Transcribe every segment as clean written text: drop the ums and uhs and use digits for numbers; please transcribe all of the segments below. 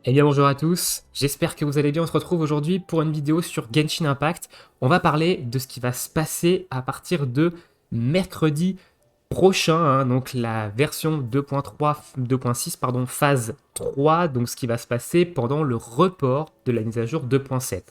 Eh bien bonjour à tous, j'espère que vous allez bien. On se retrouve aujourd'hui pour une vidéo sur Genshin Impact. On va parler de ce qui va se passer à partir de mercredi prochain, donc la version 2.3, 2.6, pardon, phase 3, donc ce qui va se passer pendant le report de la mise à jour 2.7. Vous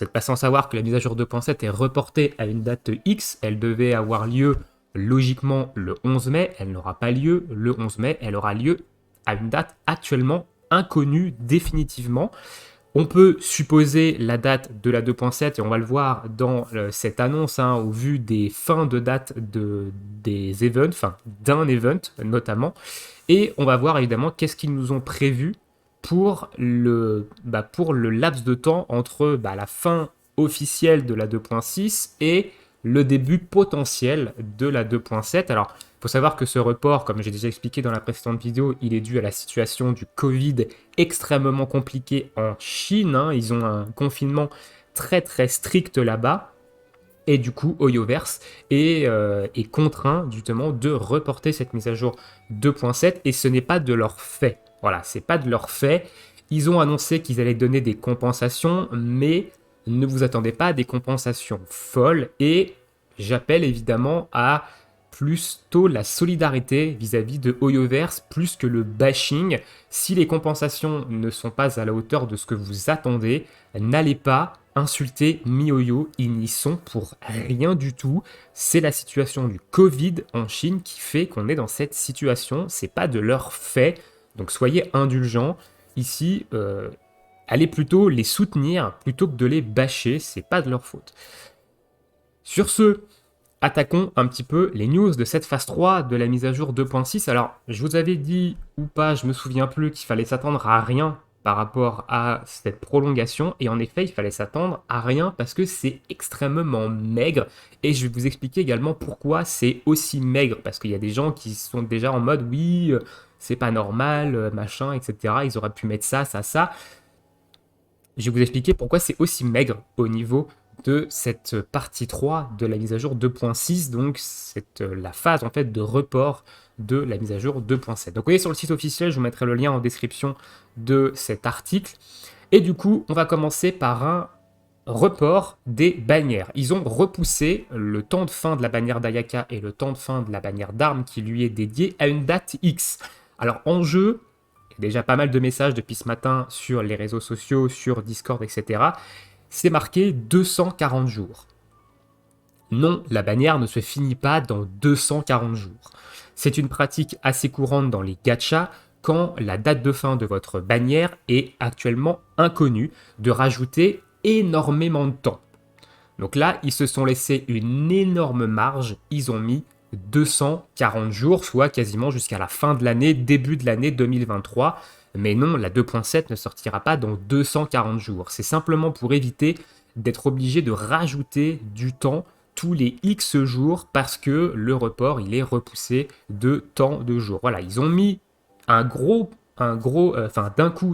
n'êtes pas sans savoir que la mise à jour 2.7 est reportée à une date X, elle devait avoir lieu logiquement le 11 mai, elle n'aura pas lieu le 11 mai, elle aura lieu à une date actuellement inconnue définitivement. On peut supposer la date de la 2.7 et on va le voir dans cette annonce au vu des fins de date des events, enfin d'un event notamment. Et on va voir évidemment qu'est-ce qu'ils nous ont prévu pour le laps de temps entre la fin officielle de la 2.6 et le début potentiel de la 2.7. Alors, il faut savoir que ce report, comme j'ai déjà expliqué dans la précédente vidéo, il est dû à la situation du Covid extrêmement compliquée en Chine. Ils ont un confinement très très strict là-bas. Et du coup, Hoyoverse est contraint justement de reporter cette mise à jour 2.7 et ce n'est pas de leur fait. Voilà, c'est pas de leur fait. Ils ont annoncé qu'ils allaient donner des compensations, mais ne vous attendez pas à des compensations folles et j'appelle évidemment à plus tôt la solidarité vis-à-vis de Hoyoverse plus que le bashing. Si les compensations ne sont pas à la hauteur de ce que vous attendez, n'allez pas insulter MiHoYo, ils n'y sont pour rien du tout. C'est la situation du Covid en Chine qui fait qu'on est dans cette situation. C'est pas de leur fait. Donc soyez indulgents. Ici, allez plutôt les soutenir plutôt que de les bâcher. C'est pas de leur faute. Sur ce, attaquons un petit peu les news de cette phase 3 de la mise à jour 2.6. Alors, je vous avais dit ou pas, je me souviens plus, qu'il fallait s'attendre à rien par rapport à cette prolongation. Et en effet, il fallait s'attendre à rien parce que c'est extrêmement maigre. Et je vais vous expliquer également pourquoi c'est aussi maigre. Parce qu'il y a des gens qui sont déjà en mode oui, c'est pas normal, machin, etc. Ils auraient pu mettre ça, ça, ça. Je vais vous expliquer pourquoi c'est aussi maigre au niveau de cette partie 3 de la mise à jour 2.6, donc c'est la phase en fait de report de la mise à jour 2.7. Donc vous voyez sur le site officiel, je vous mettrai le lien en description de cet article. Et du coup, on va commencer par un report des bannières. Ils ont repoussé le temps de fin de la bannière d'Ayaka et le temps de fin de la bannière d'armes qui lui est dédiée à une date X. Alors en jeu, il y a déjà pas mal de messages depuis ce matin sur les réseaux sociaux, sur Discord, etc. C'est marqué 240 jours. Non, la bannière ne se finit pas dans 240 jours. C'est une pratique assez courante dans les gachas quand la date de fin de votre bannière est actuellement inconnue, de rajouter énormément de temps. Donc là, ils se sont laissés une énorme marge, ils ont mis 240 jours, soit quasiment jusqu'à la fin de l'année, début de l'année 2023. Mais non, la 2.7 ne sortira pas dans 240 jours. C'est simplement pour éviter d'être obligé de rajouter du temps tous les X jours parce que le report, il est repoussé de tant de jours. Voilà, ils ont mis d'un coup,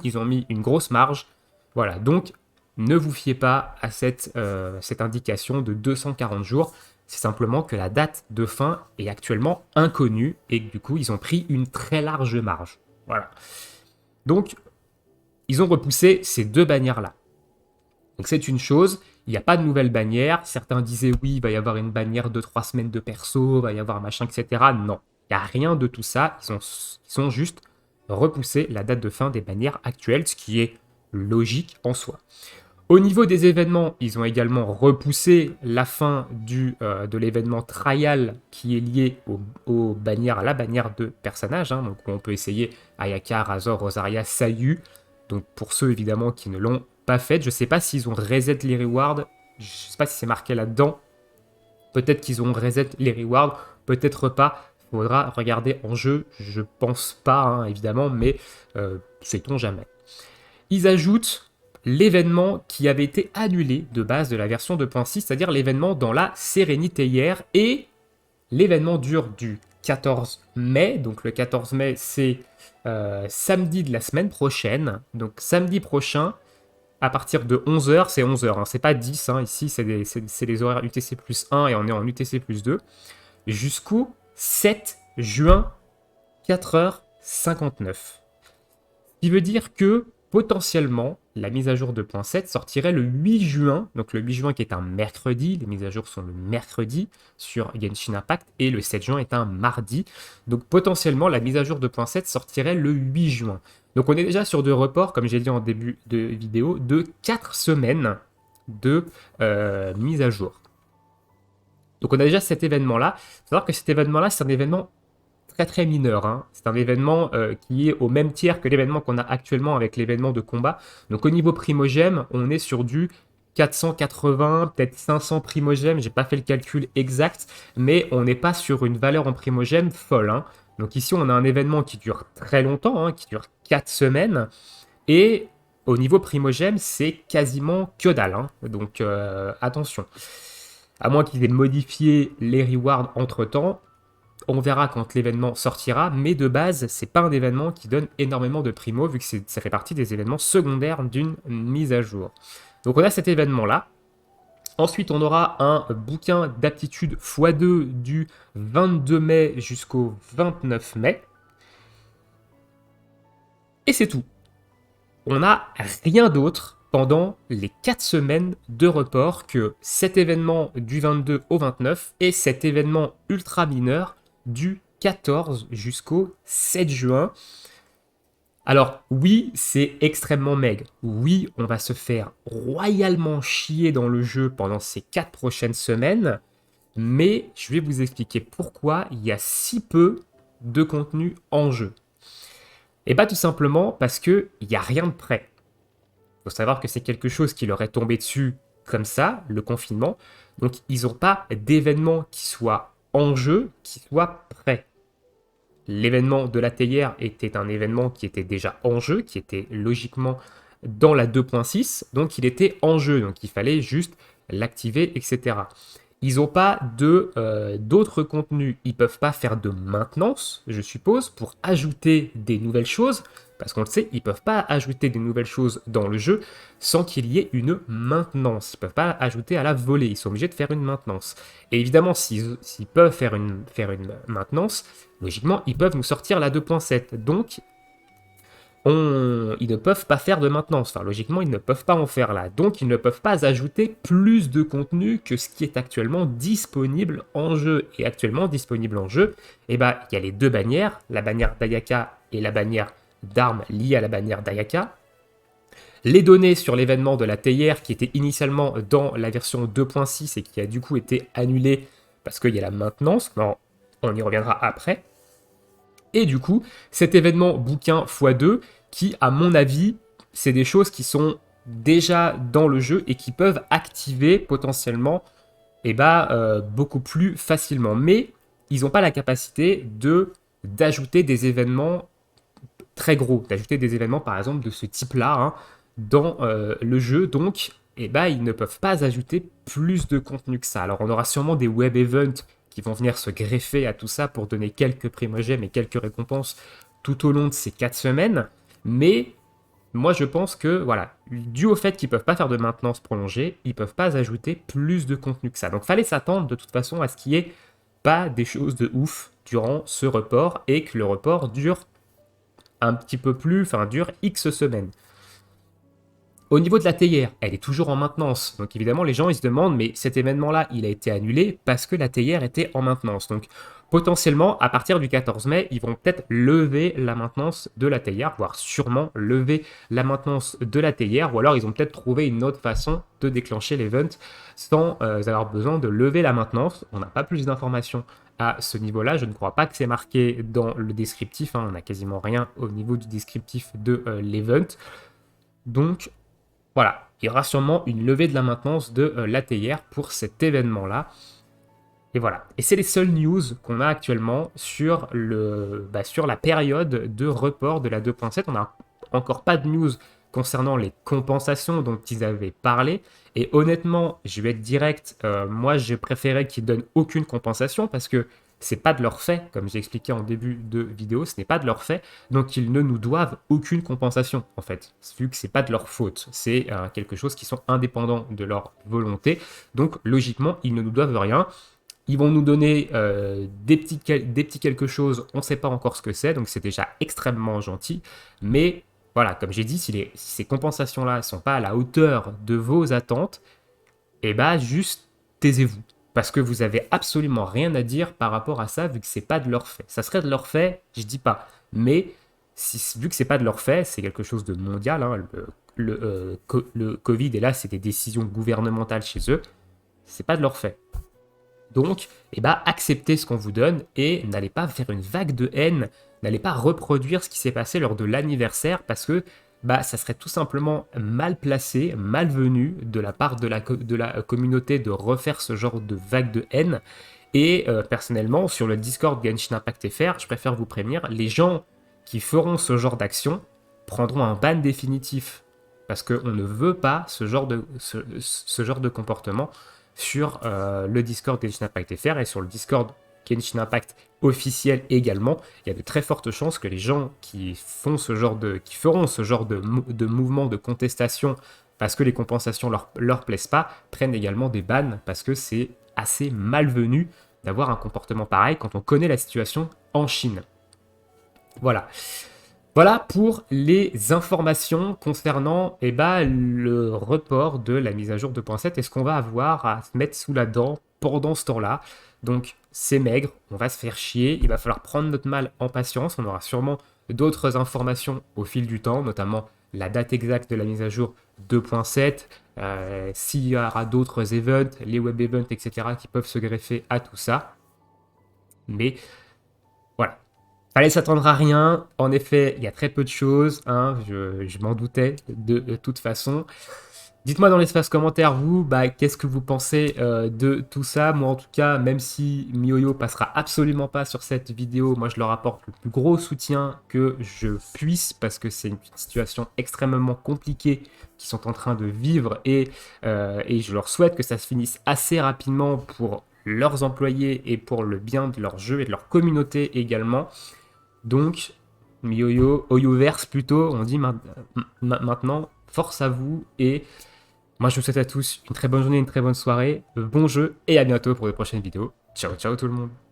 ils ont mis une grosse marge. Voilà, donc ne vous fiez pas à cette indication de 240 jours. C'est simplement que la date de fin est actuellement inconnue et que du coup, ils ont pris une très large marge. Voilà. Donc, ils ont repoussé ces deux bannières-là. Donc, c'est une chose. Il n'y a pas de nouvelle bannière. Certains disaient oui, il va y avoir une bannière de 3 semaines de perso, il va y avoir machin, etc. Non, il n'y a rien de tout ça. Ils ont juste repoussé la date de fin des bannières actuelles, ce qui est logique en soi. Au niveau des événements, ils ont également repoussé la fin de l'événement trial qui est lié à la bannière de personnages. Donc on peut essayer Ayaka, Razor, Rosaria, Sayu. Donc pour ceux évidemment qui ne l'ont pas fait, je ne sais pas s'ils ont reset les rewards. Je ne sais pas si c'est marqué là-dedans. Peut-être qu'ils ont reset les rewards, peut-être pas. Il faudra regarder en jeu. Je pense pas évidemment, mais sait-on jamais. Ils ajoutent l'événement qui avait été annulé de base de la version 2.6, c'est-à-dire l'événement dans la Sérénité hier, et l'événement dure du 14 mai, donc le 14 mai c'est samedi de la semaine prochaine, donc samedi prochain, à partir de 11h, c'est 11h, c'est pas 10, ici c'est les horaires UTC plus 1 et on est en UTC plus 2, jusqu'au 7 juin, 4h59. Ce qui veut dire que potentiellement, la mise à jour 2.7 sortirait le 8 juin, donc le 8 juin qui est un mercredi, les mises à jour sont le mercredi sur Genshin Impact, et le 7 juin est un mardi. Donc potentiellement, la mise à jour 2.7 sortirait le 8 juin. Donc on est déjà sur des reports, comme j'ai dit en début de vidéo, de 4 semaines de mise à jour. Donc on a déjà cet événement-là. Il faut savoir que cet événement-là, c'est un événement très très mineur, hein. C'est un événement qui est au même tiers que l'événement qu'on a actuellement avec l'événement de combat. Donc au niveau primogème, on est sur du 480, peut-être 500 primogèmes, j'ai pas fait le calcul exact, mais on n'est pas sur une valeur en primogème folle, hein. Donc ici on a un événement qui dure très longtemps, hein, qui dure 4 semaines, et au niveau primogème, c'est quasiment que dalle, hein. Donc attention. À moins qu'ils aient modifié les rewards entre temps, on verra quand l'événement sortira, mais de base, c'est pas un événement qui donne énormément de primo, vu que ça fait partie des événements secondaires d'une mise à jour. Donc on a cet événement-là. Ensuite, on aura un bouquin d'aptitude x2 du 22 mai jusqu'au 29 mai. Et c'est tout. On n'a rien d'autre pendant les 4 semaines de report que cet événement du 22 au 29 et cet événement ultra mineur du 14 jusqu'au 7 juin. Alors oui, c'est extrêmement maigre. Oui, on va se faire royalement chier dans le jeu pendant ces 4 prochaines semaines, mais je vais vous expliquer pourquoi il y a si peu de contenu en jeu. Et pas tout simplement parce qu'il n'y a rien de prêt. Il faut savoir que c'est quelque chose qui leur est tombé dessus comme ça, le confinement. Donc ils n'ont pas d'événement qui soit en jeu, qui soit prêt. L'événement de la théière était un événement qui était déjà en jeu, qui était logiquement dans la 2.6, donc il était en jeu, donc il fallait juste l'activer, etc. Ils n'ont pas d'autres contenus, ils ne peuvent pas faire de maintenance, je suppose, pour ajouter des nouvelles choses, parce qu'on le sait, ils ne peuvent pas ajouter des nouvelles choses dans le jeu sans qu'il y ait une maintenance. Ils ne peuvent pas ajouter à la volée, ils sont obligés de faire une maintenance. Et évidemment, s'ils peuvent faire une maintenance, logiquement, ils peuvent nous sortir la 2.7. Donc, ils ne peuvent pas faire de maintenance. Enfin, logiquement, ils ne peuvent pas en faire là. Donc, ils ne peuvent pas ajouter plus de contenu que ce qui est actuellement disponible en jeu. Et actuellement disponible en jeu, eh ben, il y a les deux bannières, la bannière d'Ayaka et la bannière d'armes liées à la bannière d'Ayaka. Les données sur l'événement de la théière qui était initialement dans la version 2.6 et qui a du coup été annulée parce qu'il y a la maintenance. Non, on y reviendra après. Et du coup, cet événement bouquin x2 qui, à mon avis, c'est des choses qui sont déjà dans le jeu et qui peuvent activer potentiellement beaucoup plus facilement. Mais ils n'ont pas la capacité d'ajouter des événements très gros, d'ajouter des événements par exemple de ce type-là, hein, dans le jeu. Donc, ils ne peuvent pas ajouter plus de contenu que ça. Alors, on aura sûrement des web events qui vont venir se greffer à tout ça pour donner quelques primogèmes et quelques récompenses tout au long de ces 4 semaines. Mais moi, je pense que, voilà, dû au fait qu'ils ne peuvent pas faire de maintenance prolongée, ils ne peuvent pas ajouter plus de contenu que ça. Donc, fallait s'attendre de toute façon à ce qu'il n'y ait pas des choses de ouf durant ce report et que le report dure un petit peu plus, enfin, dure X semaines. Au niveau de la théière, elle est toujours en maintenance. Donc évidemment, les gens ils se demandent, mais cet événement-là, il a été annulé parce que la théière était en maintenance. Donc potentiellement, à partir du 14 mai, ils vont peut-être lever la maintenance de la théière, voire sûrement lever la maintenance de la théière, ou alors ils ont peut-être trouvé une autre façon de déclencher l'event sans avoir besoin de lever la maintenance. On n'a pas plus d'informations à ce niveau-là. Je ne crois pas que c'est marqué dans le descriptif, hein. On n'a quasiment rien au niveau du descriptif de l'event. Donc voilà, il y aura sûrement une levée de la maintenance de la théière pour cet événement-là. Et voilà. Et c'est les seules news qu'on a actuellement sur la période de report de la 2.7. On n'a encore pas de news concernant les compensations dont ils avaient parlé. Et honnêtement, je vais être direct, moi j'ai préféré qu'ils donnent aucune compensation parce que c'est pas de leur fait, comme j'ai expliqué en début de vidéo, ce n'est pas de leur fait, donc ils ne nous doivent aucune compensation en fait, vu que c'est pas de leur faute, c'est quelque chose qui sont indépendants de leur volonté, donc logiquement ils ne nous doivent rien. Ils vont nous donner des petits quelque chose, on ne sait pas encore ce que c'est, donc c'est déjà extrêmement gentil, mais voilà, comme j'ai dit, si ces compensations-là ne sont pas à la hauteur de vos attentes, et bah juste taisez-vous. Parce que vous avez absolument rien à dire par rapport à ça, vu que c'est pas de leur fait. Ça serait de leur fait, je dis pas. Mais vu que c'est pas de leur fait, c'est quelque chose de mondial. Hein, le Covid, et là, c'est des décisions gouvernementales chez eux. C'est pas de leur fait. Donc, acceptez ce qu'on vous donne et n'allez pas faire une vague de haine, n'allez pas reproduire ce qui s'est passé lors de l'anniversaire parce que ça serait tout simplement mal placé, malvenu de la part de la communauté de refaire ce genre de vague de haine. Et personnellement, sur le Discord Genshin Impact FR, je préfère vous prévenir, les gens qui feront ce genre d'action prendront un ban définitif parce qu'on ne veut pas ce genre de comportement sur le Discord Genshin Impact FR et sur le Discord Genshin Impact officiel également. Il y a de très fortes chances que les gens qui feront ce genre de mouvement de contestation parce que les compensations leur plaisent pas, prennent également des bans parce que c'est assez malvenu d'avoir un comportement pareil quand on connaît la situation en Chine. Voilà. Voilà pour les informations concernant le report de la mise à jour 2.7 et ce qu'on va avoir à se mettre sous la dent pendant ce temps-là. Donc c'est maigre, on va se faire chier, il va falloir prendre notre mal en patience, on aura sûrement d'autres informations au fil du temps, notamment la date exacte de la mise à jour 2.7, s'il y aura d'autres events, les web events, etc. qui peuvent se greffer à tout ça. Mais voilà. Fallait s'attendre à rien. En effet, il y a très peu de choses. Hein, je m'en doutais de toute façon. Dites-moi dans l'espace commentaire, vous, qu'est-ce que vous pensez de tout ça. Moi, en tout cas, même si MiYoYo passera absolument pas sur cette vidéo, moi, je leur apporte le plus gros soutien que je puisse parce que c'est une situation extrêmement compliquée qu'ils sont en train de vivre et je leur souhaite que ça se finisse assez rapidement pour leurs employés et pour le bien de leur jeu et de leur communauté également. Donc, MiYoYo, Oyoverse plutôt, on dit maintenant, force à vous et moi je vous souhaite à tous une très bonne journée, une très bonne soirée, bon jeu et à bientôt pour de prochaines vidéos. Ciao ciao tout le monde.